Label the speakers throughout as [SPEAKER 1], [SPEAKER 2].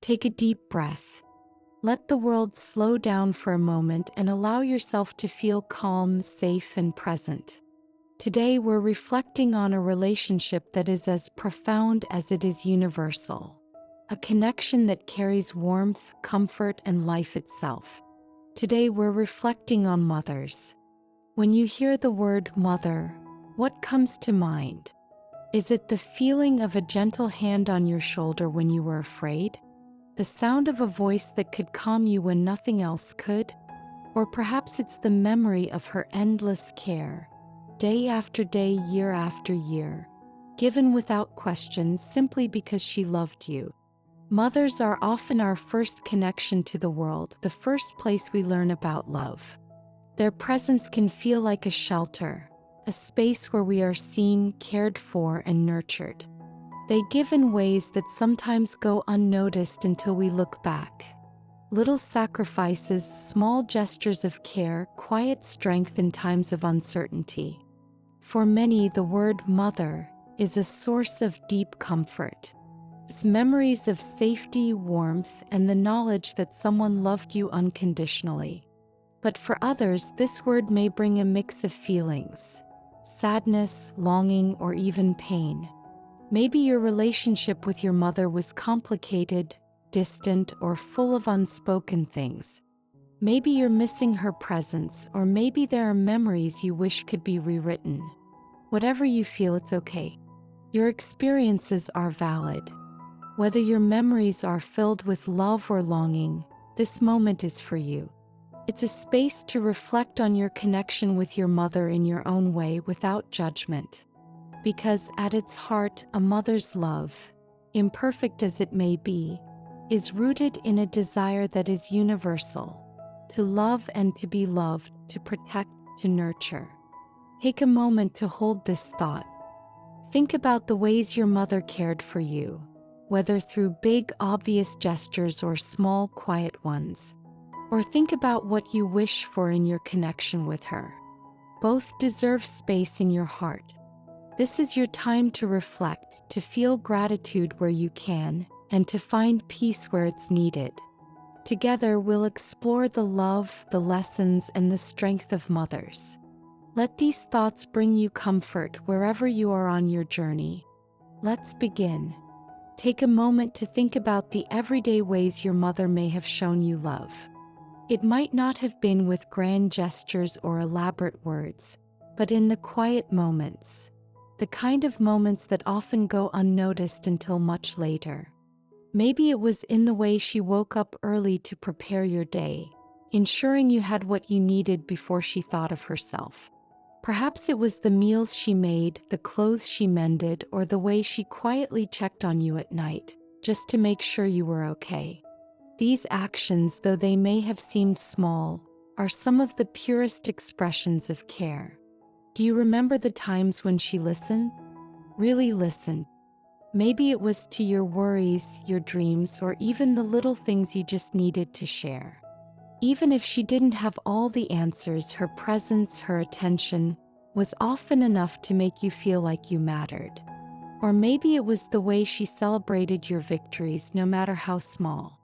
[SPEAKER 1] Take a deep breath. Let the world slow down for a moment and allow yourself to feel calm, safe, and present. Today we're reflecting on a relationship that is as profound as it is universal. A connection that carries warmth, comfort, and life itself. Today we're reflecting on mothers. When you hear the word mother, what comes to mind? Is it the feeling of a gentle hand on your shoulder when you were afraid? The sound of a voice that could calm you when nothing else could? Or perhaps it's the memory of her endless care, day after day, year after year, given without question simply because she loved you. Mothers are often our first connection to the world, the first place we learn about love. Their presence can feel like a shelter, a space where we are seen, cared for, and nurtured. They give in ways that sometimes go unnoticed until we look back. Little sacrifices, small gestures of care, quiet strength in times of uncertainty. For many, the word mother is a source of deep comfort. It's memories of safety, warmth, and the knowledge that someone loved you unconditionally. But for others, this word may bring a mix of feelings: sadness, longing, or even pain. Maybe your relationship with your mother was complicated, distant, or full of unspoken things. Maybe you're missing her presence, or maybe there are memories you wish could be rewritten. Whatever you feel, it's okay. Your experiences are valid. Whether your memories are filled with love or longing, this moment is for you. It's a space to reflect on your connection with your mother in your own way without judgment. Because at its heart, a mother's love, imperfect as it may be, is rooted in a desire that is universal: to love and to be loved, to protect, to nurture. Take a moment to hold this thought. Think about the ways your mother cared for you, whether through big, obvious gestures or small, quiet ones. Or think about what you wish for in your connection with her. Both deserve space in your heart. This is your time to reflect, to feel gratitude where you can, and to find peace where it's needed. Together, we'll explore the love, the lessons, and the strength of mothers. Let these thoughts bring you comfort wherever you are on your journey. Let's begin. Take a moment to think about the everyday ways your mother may have shown you love. It might not have been with grand gestures or elaborate words, but in the quiet moments. The kind of moments that often go unnoticed until much later. Maybe it was in the way she woke up early to prepare your day, ensuring you had what you needed before she thought of herself. Perhaps it was the meals she made, the clothes she mended, or the way she quietly checked on you at night, just to make sure you were okay. These actions, though they may have seemed small, are some of the purest expressions of care. Do you remember the times when she listened? Really listened. Maybe it was to your worries, your dreams, or even the little things you just needed to share. Even if she didn't have all the answers, her presence, her attention, was often enough to make you feel like you mattered. Or maybe it was the way she celebrated your victories, no matter how small.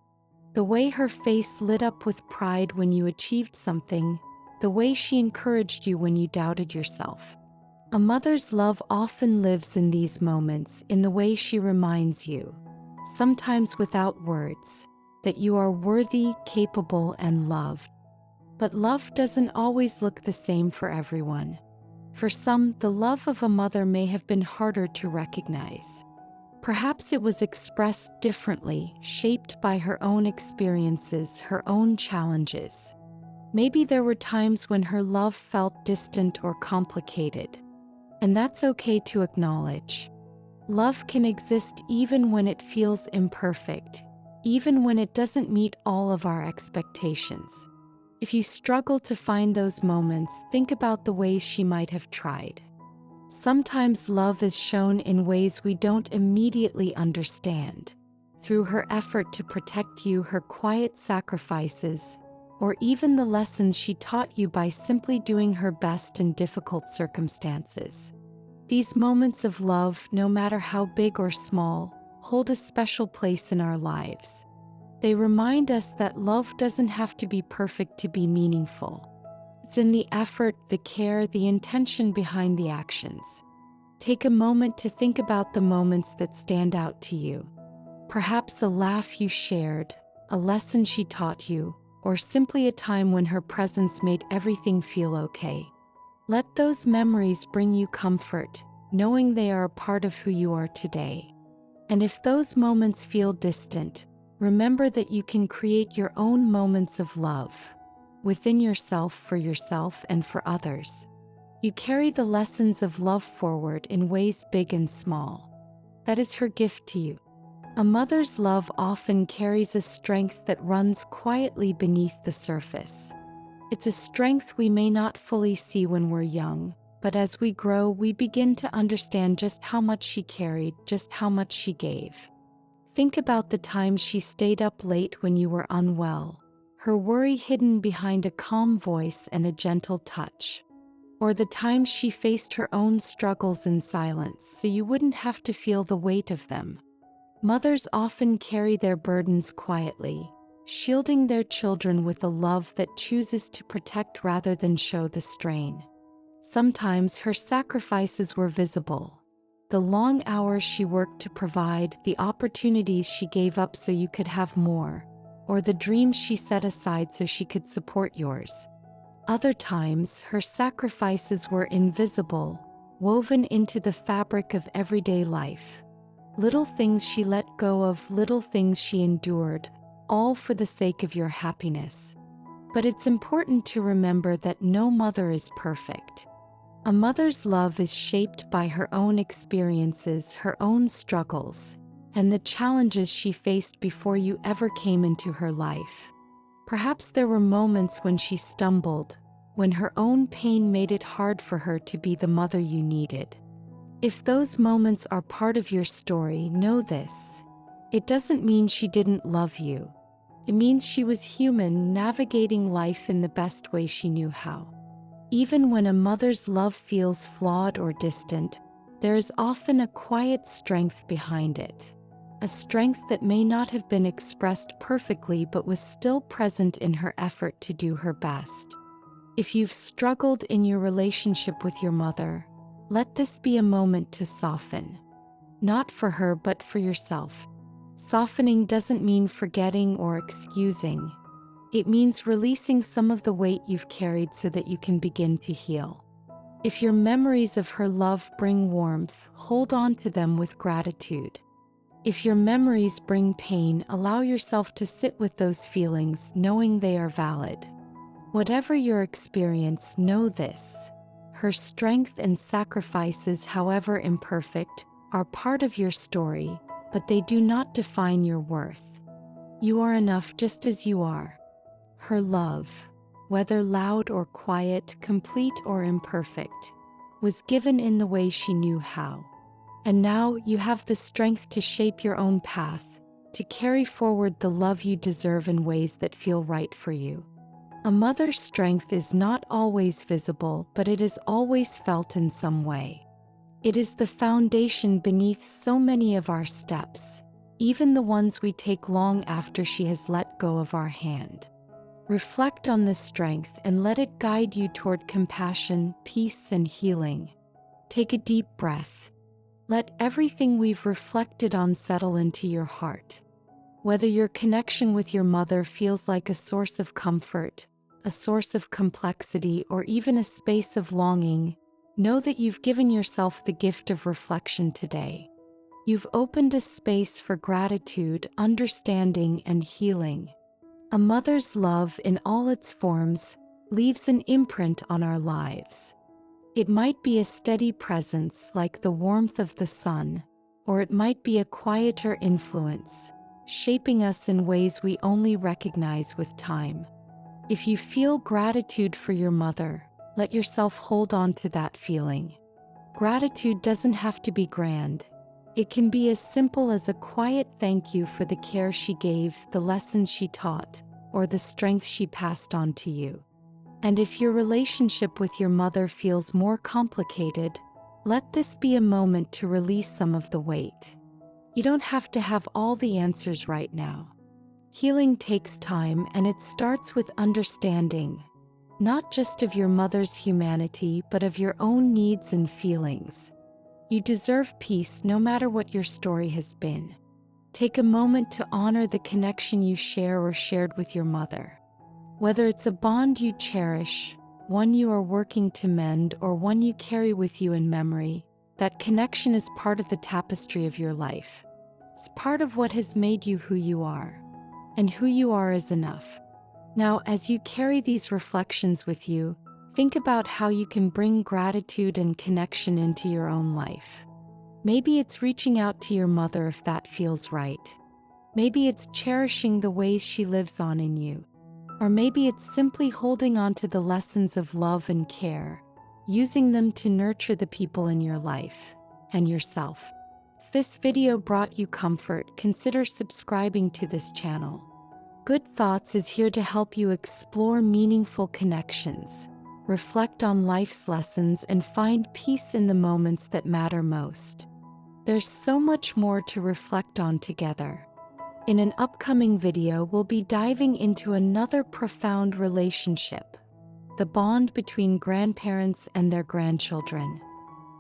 [SPEAKER 1] The way her face lit up with pride when you achieved something, the way she encouraged you when you doubted yourself. A mother's love often lives in these moments, in the way she reminds you, sometimes without words, that you are worthy, capable, and loved. But love doesn't always look the same for everyone. For some, the love of a mother may have been harder to recognize. Perhaps it was expressed differently, shaped by her own experiences, her own challenges. Maybe there were times when her love felt distant or complicated. And that's okay to acknowledge. Love can exist even when it feels imperfect, even when it doesn't meet all of our expectations. If you struggle to find those moments, think about the ways she might have tried. Sometimes love is shown in ways we don't immediately understand, through her effort to protect you, her quiet sacrifices, or even the lessons she taught you by simply doing her best in difficult circumstances. These moments of love, no matter how big or small, hold a special place in our lives. They remind us that love doesn't have to be perfect to be meaningful. It's in the effort, the care, the intention behind the actions. Take a moment to think about the moments that stand out to you. Perhaps a laugh you shared, a lesson she taught you, or simply a time when her presence made everything feel okay. Let those memories bring you comfort, knowing they are a part of who you are today. And if those moments feel distant, remember that you can create your own moments of love, within yourself, and for others. You carry the lessons of love forward in ways big and small. That is her gift to you. A mother's love often carries a strength that runs quietly beneath the surface. It's a strength we may not fully see when we're young, but as we grow, we begin to understand just how much she carried, just how much she gave. Think about the time she stayed up late when you were unwell, her worry hidden behind a calm voice and a gentle touch. Or the time she faced her own struggles in silence so you wouldn't have to feel the weight of them. Mothers often carry their burdens quietly, shielding their children with a love that chooses to protect rather than show the strain. Sometimes her sacrifices were visible. The long hours she worked to provide, the opportunities she gave up so you could have more, or the dreams she set aside so she could support yours. Other times, her sacrifices were invisible, woven into the fabric of everyday life. Little things she let go of, little things she endured, all for the sake of your happiness. But it's important to remember that no mother is perfect. A mother's love is shaped by her own experiences, her own struggles, and the challenges she faced before you ever came into her life. Perhaps there were moments when she stumbled, when her own pain made it hard for her to be the mother you needed. If those moments are part of your story, know this: it doesn't mean she didn't love you. It means she was human, navigating life in the best way she knew how. Even when a mother's love feels flawed or distant, there is often a quiet strength behind it. A strength that may not have been expressed perfectly but was still present in her effort to do her best. If you've struggled in your relationship with your mother, let this be a moment to soften. Not for her, but for yourself. Softening doesn't mean forgetting or excusing. It means releasing some of the weight you've carried so that you can begin to heal. If your memories of her love bring warmth, hold on to them with gratitude. If your memories bring pain, allow yourself to sit with those feelings, knowing they are valid. Whatever your experience, know this: her strength and sacrifices, however imperfect, are part of your story, but they do not define your worth. You are enough just as you are. Her love, whether loud or quiet, complete or imperfect, was given in the way she knew how. And now you have the strength to shape your own path, to carry forward the love you deserve in ways that feel right for you. A mother's strength is not always visible, but it is always felt in some way. It is the foundation beneath so many of our steps, even the ones we take long after she has let go of our hand. Reflect on this strength and let it guide you toward compassion, peace, and healing. Take a deep breath. Let everything we've reflected on settle into your heart. Whether your connection with your mother feels like a source of comfort, a source of complexity, or even a space of longing, know that you've given yourself the gift of reflection today. You've opened a space for gratitude, understanding, and healing. A mother's love, in all its forms, leaves an imprint on our lives. It might be a steady presence like the warmth of the sun, or it might be a quieter influence, shaping us in ways we only recognize with time. If you feel gratitude for your mother, let yourself hold on to that feeling. Gratitude doesn't have to be grand. It can be as simple as a quiet thank you for the care she gave, the lessons she taught, or the strength she passed on to you. And if your relationship with your mother feels more complicated, let this be a moment to release some of the weight. You don't have to have all the answers right now. Healing takes time, and it starts with understanding, not just of your mother's humanity, but of your own needs and feelings. You deserve peace no matter what your story has been. Take a moment to honor the connection you share or shared with your mother. Whether it's a bond you cherish, one you are working to mend, or one you carry with you in memory, that connection is part of the tapestry of your life. It's part of what has made you who you are. And who you are is enough. Now, as you carry these reflections with you, think about how you can bring gratitude and connection into your own life. Maybe it's reaching out to your mother if that feels right. Maybe it's cherishing the ways she lives on in you. Or maybe it's simply holding on to the lessons of love and care, using them to nurture the people in your life and yourself. If this video brought you comfort, consider subscribing to this channel. Good Thoughts is here to help you explore meaningful connections, reflect on life's lessons, and find peace in the moments that matter most. There's so much more to reflect on together. In an upcoming video, we'll be diving into another profound relationship: the bond between grandparents and their grandchildren.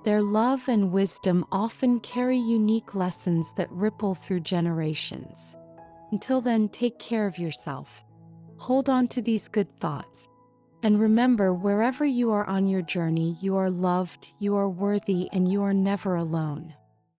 [SPEAKER 1] Their love and wisdom often carry unique lessons that ripple through generations. Until then, take care of yourself. Hold on to these good thoughts. And remember, wherever you are on your journey, you are loved, you are worthy, and you are never alone.